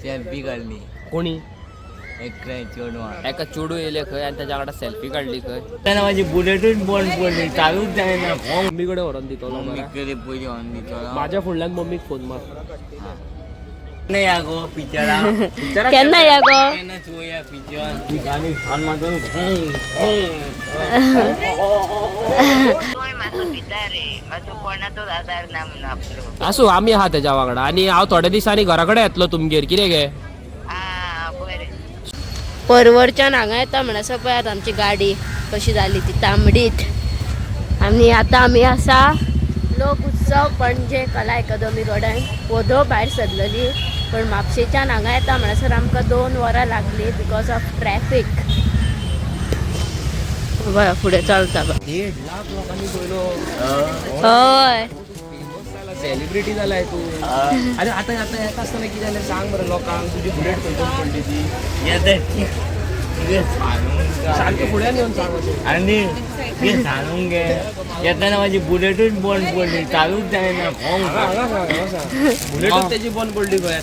Selfie काढली. कोणी एका चोडू येले खंय आणि त्याच्याकडे सेल्फी काढली खंय. त्याला माझी बुलेटच बंद पडली, चालूच जायना. मम्मीकडे व्हरून दितलो मला. पयली ऑन दितो. माझ्या फुडल्यान मम्मीक फोन मार. नाही या गो पिक्चरा केन्ना या गो केन्ना चोया पिक्चर गाणी छान माझं. असो आम्ही आहा त्याच्या वांगडा आणि हांव थोड्या दिसांनी घरा कडेन येतलो तुमगेर. कितें गे परवरच्यान हांगा येता म्हणसर पळय आतां आमची गाडी कशी जाली ती तांबडीत. आनी आतां आमी आसा लोक उत्सव पणजे कला अकादमी रोडान पोदो भायर सरलेली. पण म्हापशेच्यान हांगा येता म्हणसर आमकां 2 वरां लागली बिकॉज ऑफ ट्रॅफिक. बरं फुडें चलता 1.5 लाख लोकांनी पळयलो. हय सेलिब्रिटी जालाय तू. अरे आता आता येता आसतना कितें जालें सांग बरं लोकांक. तुजी बुलेट खंय पडली ती. सारकें फुड्यान येवन सांग अशें. आणि ते सांगून गे येताना माझी बुलेटच बंद पडली, चालूच जायना. बुलेटच त्याची बंद पडली खंय.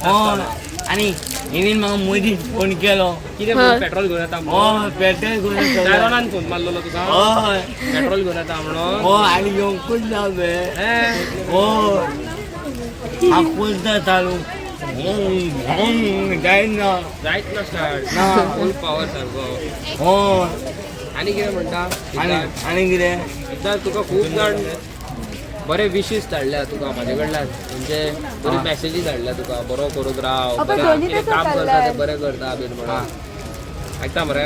आणि इवन म्हाका मदींच फोन केलो. कितें पेट्रोल घेवन येता म्हणून. पेट्रोल घेवन टायरोनान फोन मारलेलो तुका. हय पेट्रोल घेवन येता म्हणून. आणि येवंकूच ना बे. हांव पळयता चालू जायना. जायत ना स्टार्ट. ना. फुल पावर सारको. हो आनी कितें म्हणटा आणि कितें सिद्धार्थ तुका खूब जाण बरे विशीस धाडल्या तुका म्हाजे कडल्यान. म्हणजे बरी मॅसेजी धाडल्या तुका. बरो करूंक राव, कितें काम करता तें बरें करता बीन म्हणून. आयकता मरे.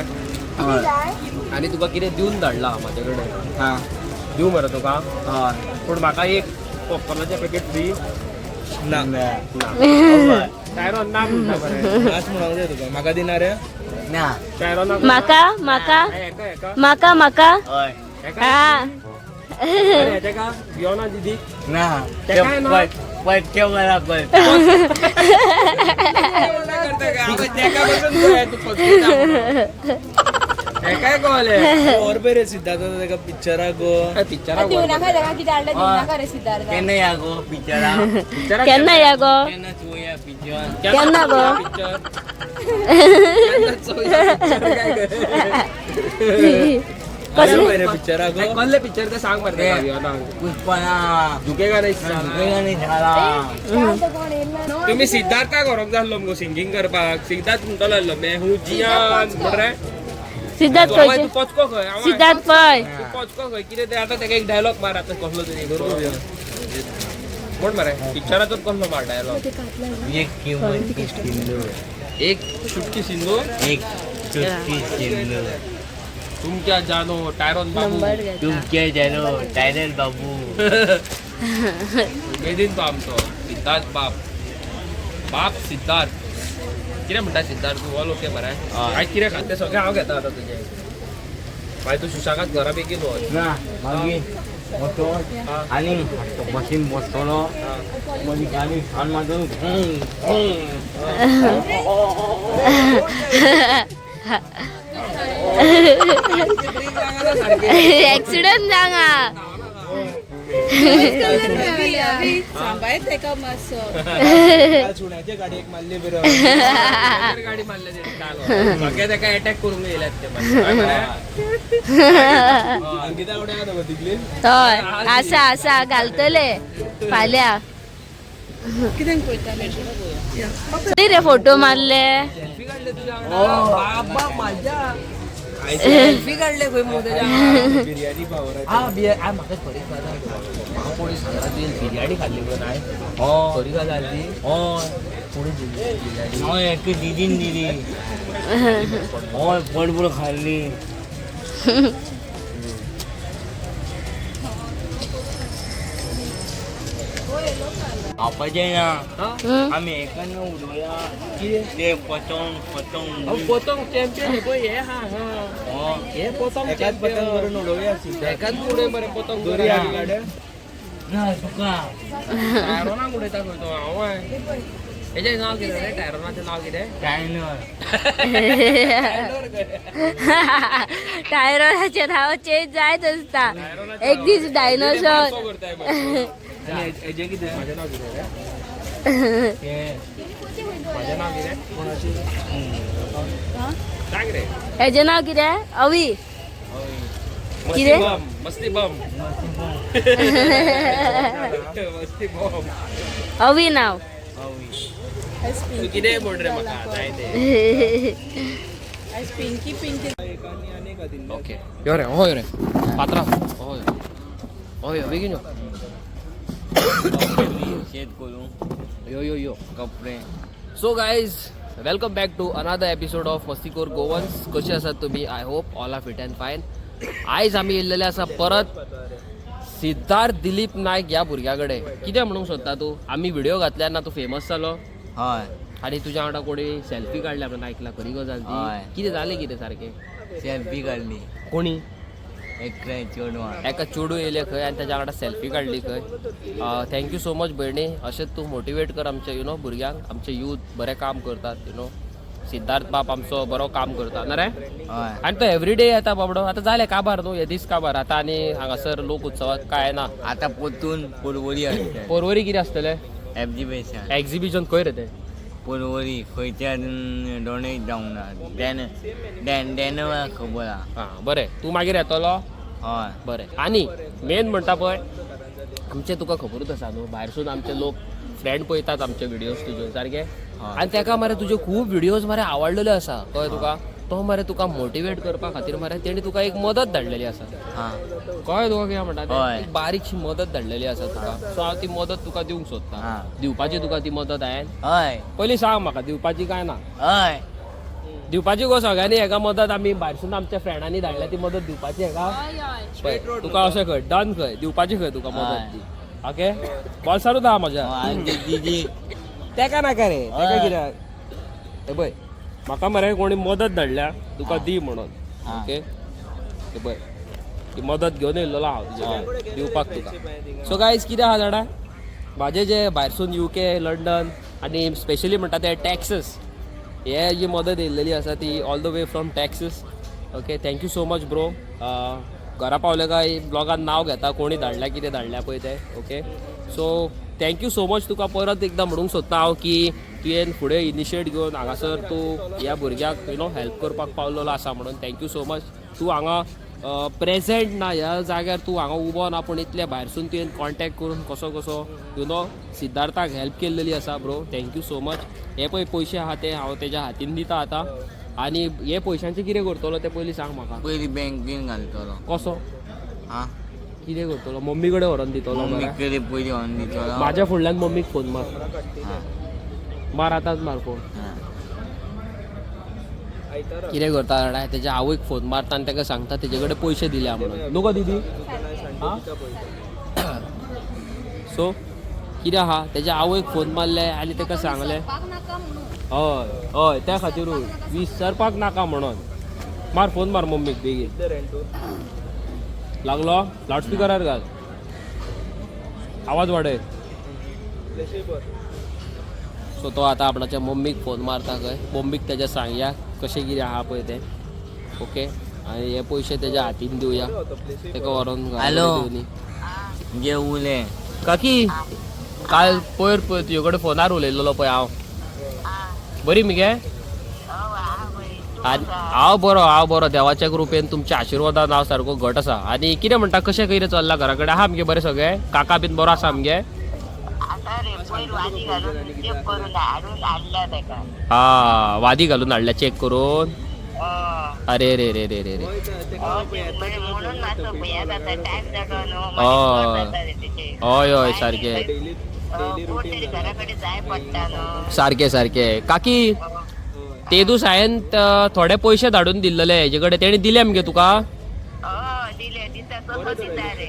आनी तुका कितें दिवन धाडला म्हाजे कडेन. दिवं मरे तुका. पूण म्हाका एक पॉपकॉर्नाचें पॅकेट फ्री ना. टायरोन ना म्हणटा मरे. आज म्हणूंक जाय तुका. म्हाका दिना रे ना. टायरोना म्हाका म्हाका हेका हेका म्हाका म्हाका हय हा तेका घेवना दीदी. ना तेका ना. पट्ट्यो करा पळय. काय कळले और बरे सिद्धार्थ तेका पिक्चराक गो. पिक्चराक केन्ना या गो पिक्चरा केन्ना या गो केन्ना चोया पिक्चर केन्ना गो कसले पिक्चराक गो. कसले पिक्चर ते सांग मरे. पुष्पा झुकेगा नाही नाही झाला. तुम्ही सिद्धार्थाक व्हरोंक जाल्लो मगो सिंगींग करपाक. सिद्धार्थ म्हणटलो मैं हूँ जियान म्हणरे. सिद्धार्थ तू खंय पचको खंय. सिद्धार्थ पळय तू पचको खंय. कितें ते आतां तेका एक डायलॉग मार आतां कसलो तरी बरोबर. कोण मरे पिक्चराचो कसलो मार डायलॉग. एक किंमत सिंधू एक चुटकी सिंधू एक चुटकी सिंधू तुम क्या जानो टायरोन बाबू. नंबर घेता तुमचे जानो टायरल बाबू. बेदीन तो आमचो सिद्धार्थ बाप. बाप सिद्धार्थ. कितें म्हणटा सिद्धार्थ तू ऑल ओके मरे. आयज कितें खात तें सगळें हांव घेता आतां तुजें. मागीर तूं सुशागात घरा बेगीन वच. ना मागीर मोटो आणि मशीन बसतलो मदीं गाणी छान माझं. ऍक्सिडेंट जागा गाडी एक मारली बरो. गाडी मारले सगळे तेका अटॅक करूंक येयल्यात ते. अंकिता कडेन तितली हय आसा आसा घालतले फाल्यां. कितें पळयताले रे फोटो मारले. सेल्फी काढले तुझ्या बाबा माझ्या. सेल्फी काढले खंय मग त्याच्या. बिर्याणी पावर म्हाका खरी म्हाका कोणी सांगला तुवें बिर्याणी खाल्ली गो. नाय खरी गजाल ती. कोणी बिर्याणी हय एक दिदीन दिली. हय पडबुड खाल्ली. आपाचे ना आम्ही एकानं उडवया. ते पतंग पतंग पतंग चॅम्पियन हे पळय हे. हा हे पतंग चॅम्पियन करून उडोवया. एकाच उडय मरे पतंग. दोरी गाड्या ना तुका टायरोनाक उडयता खंय तो. हांव हेजें नांव कितें रे. टायरोनाचें नांव कितें. टायनर. टायरोनाचे नाव चेंज जायत असता. एक दीस डायनोसॉर हेजें कितें. म्हाजें नांव कितें रे. माझं नाव कितें सांग रे. हेजें नाव कितें? अवी. मस्ती कितें? बम. मस्ती बम. मस्ती बम. अवी नाव. तू कितें म्हण रे म्हाका जाय तें. ओके यो रे हय रे पात्रा हय हय बेगीन यो शेत करून यो यो यो कपडे. So guys welcome back to another episode of मस्तीखोर गोवन्स. कशे आसात तुमी? I hope all are fit and fine. आयज आमी येयल्लेले आसा परत सिद्धार्थ दिलीप नायक ह्या भुरग्या कडेन. कितें म्हणूंक सोदता तूं? आमी व्हिडिओ घातल्यार ना तूं फेमस जालो हय आनी तुज्या वांगडा कोणी सेल्फी काडल्या म्हणून आयकला. खरी गजाल हय. ती कितें जालें कितें सारकें? सेल्फी काढली कोणी एकट्या चेडवान. एका चेडू येयले खंय आनी ताच्या वांगडा सेल्फी काडली खंय. थँक्यू सो मच भयणी. अशेंच तूं मोटिवेट कर आमच्या भुरग्यांक. आमचे यूथ बरें काम करतात सिद्धार्थ बाप आमचो बरो काम करता ना रे. हय आनी तो एवरीडे येता बाबडो. आतां जालें काबार न्हू हे दीस काबार. आतां आनी हांगासर लोक उत्सवात काय ना. आता पोतून पोरवरी असते परवरी कितें आसतलें? एक्झिबिशन एक्झिबिशन खंय रे तें? पोरवरी खंयच्या दोनय जावंक ना. देन खबर आहा. हां बरें. तूं मागीर येतलो? हय बरें. आनी मेन म्हणटा पळय आमचे तुका खबरूच आसा न्हू भायरसून आमचे लोक फ्रेंड पळयतात आमचे व्हिडियोज तुजे सारके. आनी ताका मरे तुजे खूब व्हिडियोज मरे आवडलेले आसा कळ्ळें तुका. तो मरे तुका मोटिवेट करपा खातीर मरे तेणी तुका एक मदत धाडलेली आसा. हां कळ्ळें तुका कितें म्हणटा हय. तें? एक बारीकशी मदत धाडलेली आसा तुका. सो हांव ती मदत तुका दिवंक सोदतां. हां. दिवपाची तुका ती मदत हांवें. हय पयलीं सांग म्हाका दिवपाची काय ना. हय दिवपाची गो सगळ्यांनी हेका मदत आमी भायरसून आमच्या फ्रेंडांनी धाडल्या ती मदत दिवपाची हेका. पळय, तुका अशें खंय डन खंय दिवपाची खंय तुका मदत ती. ओके बोल्सारूच आहा म्हज्या. आनी दिदी तेका नाका रे तेका कित्याक हे पळय म्हाका मरे कोणी मदत धाडल्या तुका दी म्हणून. हां. ओके हे पळय ती मदत घेवन येयल्लो हांव तुजे कडेन दिवपाक तुका. सो गायज कितें आहा जाणा म्हाजे जे भायरसून UK लंडन आनी स्पेशली म्हणटा ते टॅक्सीस हे जी मदत येयल्लेली आसा ती all the way from taxes. Okay thank you so much bro. घरा पावले काय ब्लॉगान नाव घेता कोणी धाडल्या कितें धाडल्या पळय ते. Okay so thank you so much तुका परत एकदां म्हणूंक सोदता हांव की तुवें फुडें इनिशिएट घेवन हांगासर तूं ह्या भुरग्याक हेल्प करपाक पावलेलो आसा म्हणून थँक्यू सो मच. तूं हांगा प्रेझेंट ना ह्या जाग्यार तूं हांगा उबो ना पूण इतले भायरसून तुवें कॉन्टॅक्ट करून कसो सिद्धार्थाक हेल्प केल्लेली आसा ब्रो. Thank you so much. हे पळय पयशे आहा ते हांव तेज्या हातीन दिता आतां. आनी हे पयशांचें कितें करतलो तें पयलीं सांग म्हाका. पयलीं बँकेन घालतलो. कसो हां कितें करतलो? मम्मी कडेन व्हरोन दितलो मम्मी मरे. कडेन पयलीं व्हरून दितलो. म्हाज्या फुडल्यान मम्मीक फोन मार. हां मार आतांच मार फोन. हां कितें करता जाणा तेज्या आवयक फोन मारता आनी ताका सांगता तेजे कडेन पयशे दिल्या म्हणून. नको दिदी. सो कितें आहा तेज्या आवयक फोन मारले आनी ताका सांगलें हय हय त्या खातीरूच विसरपाक नाका म्हणून. मार फोन मार मम्मीक बेगीन. लागलो? लावडस्पिकरार घाल. आवाज वाडय. सो तो आतां आपणाच्या मम्मीक फोन मारता खंय. मम्मीक तेज्या सांगया कशें कितें आहा पळय तें. ओके आनी हे पयशे तेज्या हातीन दिवया ताका व्हरोन हॅलो. दिवनी. जे उले काकी काल पयर पळय तुजे कडेन फोनार उलयल्लो पळय हांव. बरी मगे? हांव बरो देवाच्या कृपेन तुमच्या आशिर्वादान हांव सारको घट आसा. आनी कितें म्हणटा कशें कितें चल्ला घरा कडेन? आहा मगे बरें सगळें? काका बीन बरो आसा मगे? हा वादी घालून हाडल्या चॅक करून. अरे रे रे रे रे रे हय हय सारकें सारकें सारकें. काकी ते दीस हांवें थोडे पयशे धाडून दिल्लेले हेजे कडेन तेणी दिले मगे तुका?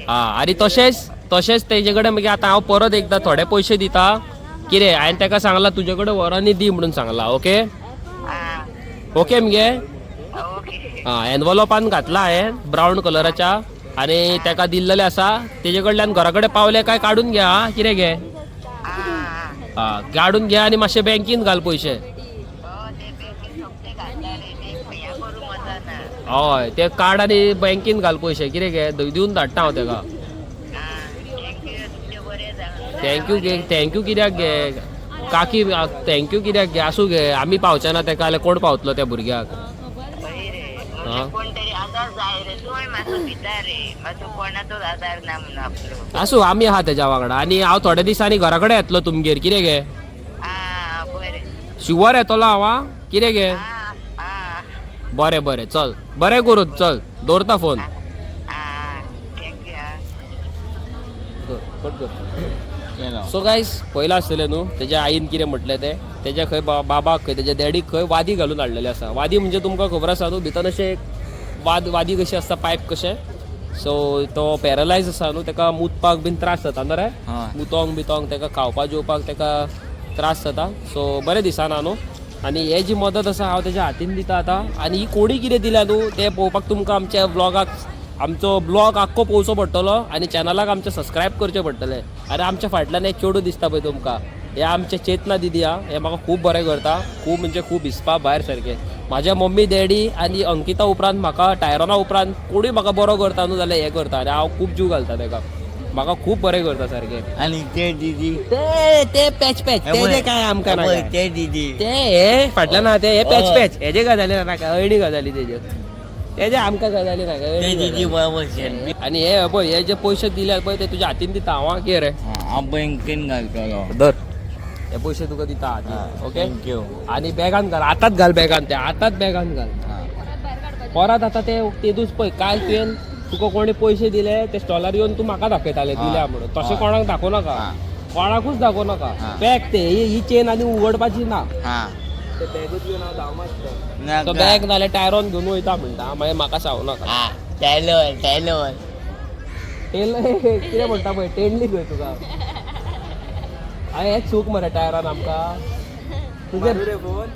हां आनी तशेंच तेजे कडेन मागीर आतां हांव परत एकदां थोडे पयशे दिता. कितें हांवें ताका सांगलां तुजे कडेन व्हरोन दी म्हणून सांगलां. ओके ओके मगे. हां एनवलोपान घातला हांवें ब्रावन कलराच्या आनी ताका दिल्लेले आसा. तेजे कडल्यान घरा कडेन पावले काय काडून घे. हां कितें घे? हां काडून घे आनी मातशे बँकीन घाल पयशे. हय ते कार्ड आनी बँकीन घाल पयशे. कितें घे दिवन धाडटा हांव ताका. थँक्यू कित्याक गे काकी थँक्यू कित्याक गे आसूं गे आमी पावचे ना तेका जाल्यार कोण पावतलो त्या भुरग्याक हा? कोणतरी आधार जाय रे तूं मातसो भितर रे मातसो कोणाचोच आधार ना म्हणून आपलो आसूं आमी आहा तेज्या वांगडा आनी हांव थोड्या दिसांनी घरा कडेन येतलो तुमगेर कितें गे आ बरें शुवर येतलो हांव आ? कितें गे आ बरें बरें चल बरें करूं चल दवरता फोन थँक्यू सो गायज पयला आसतलें न्हू तेज्या आईन कितें म्हटलें तें तेज्या खंय बाबाक खंय तेज्या डॅडीक खंय वादी घालून हाडलेले आसा वादी म्हणजे तुमकां खबर आसा न्हू भितर अशें वादी कशी आसता पायप कशें सो तो पॅरलायज आसा न्हू तेका मुतपाक बीन त्रास जाता न्हू रे मुतोंक बितोंक तेका खावपाक जेवपाक तेका त्रास जाता सो बरें दिसना न्हू आनी हे जी मदत आसा हांव तेज्या हातीन दिता आतां आनी ही कोणी कितें दिल्या न्हू तें पळोवपाक तुमकां आमच्या ब्लॉगाक आमचो ब्लॉग आख्खो पळोवचो पडटलो आनी चॅनलाक आमच्या सबस्क्रायब करचें पडटलें आनी आमच्या फाटल्यान एक चेडूं दिसता पळय तुमकां हे आमचे चेतना दिदी हा हे म्हाका खूब बरें करता खूब म्हणजे खूब हिसपा भायर सारकें म्हाज्या मम्मी डॅडी आनी अंकिता उपरांत म्हाका टायरोना उपरांत कोणूय म्हाका बरो करता न्हू जाल्यार हें करता आनी हांव खूब जीव घालता तेका म्हाका खूब बरें करता सारकें आणि ते दिदी ते पॅच ते काय आमकां नाका. ते दिदी ते हे फाटल्यान आहा ते हे पॅच हेजे गजाली नाका अयणी गजाली तेजे तेजे आमकां गजाली नाका ते अयणी दिदी गजाली. बरोबर आनी हे पळय हे जे पयशे दिल्यात पळय ते तुज्या हातीन दिता हांव कितें रे हांव बँकेन घालतलो धर हे पयशे तुका दिता हातीन ओके थँक्यू आनी बॅगान घाल आतांच घाल बॅगान ते आतांच बॅगान घाल परत आतां ते दीस पळय काल तुवें तुका कोणी पयशे दिले ते स्टॉलार येवन तूं म्हाका दाखयताले दिल्या म्हणून तशें कोणाक दाखोव नाका कोणाकूच दाखोव नाका पॅक ते ही चेन आनी उगडपाची ना ते बॅगूच घेवन हांव धांव मारता तो बॅग नाल्यार टायरोन घेवन वयता म्हणटा मागीर म्हाका सांगू नाका टायलर टायलर टेल कितें म्हणटा पळय टेंडली खंय तुका हेच चूक मरे टायरान आमकां तुजे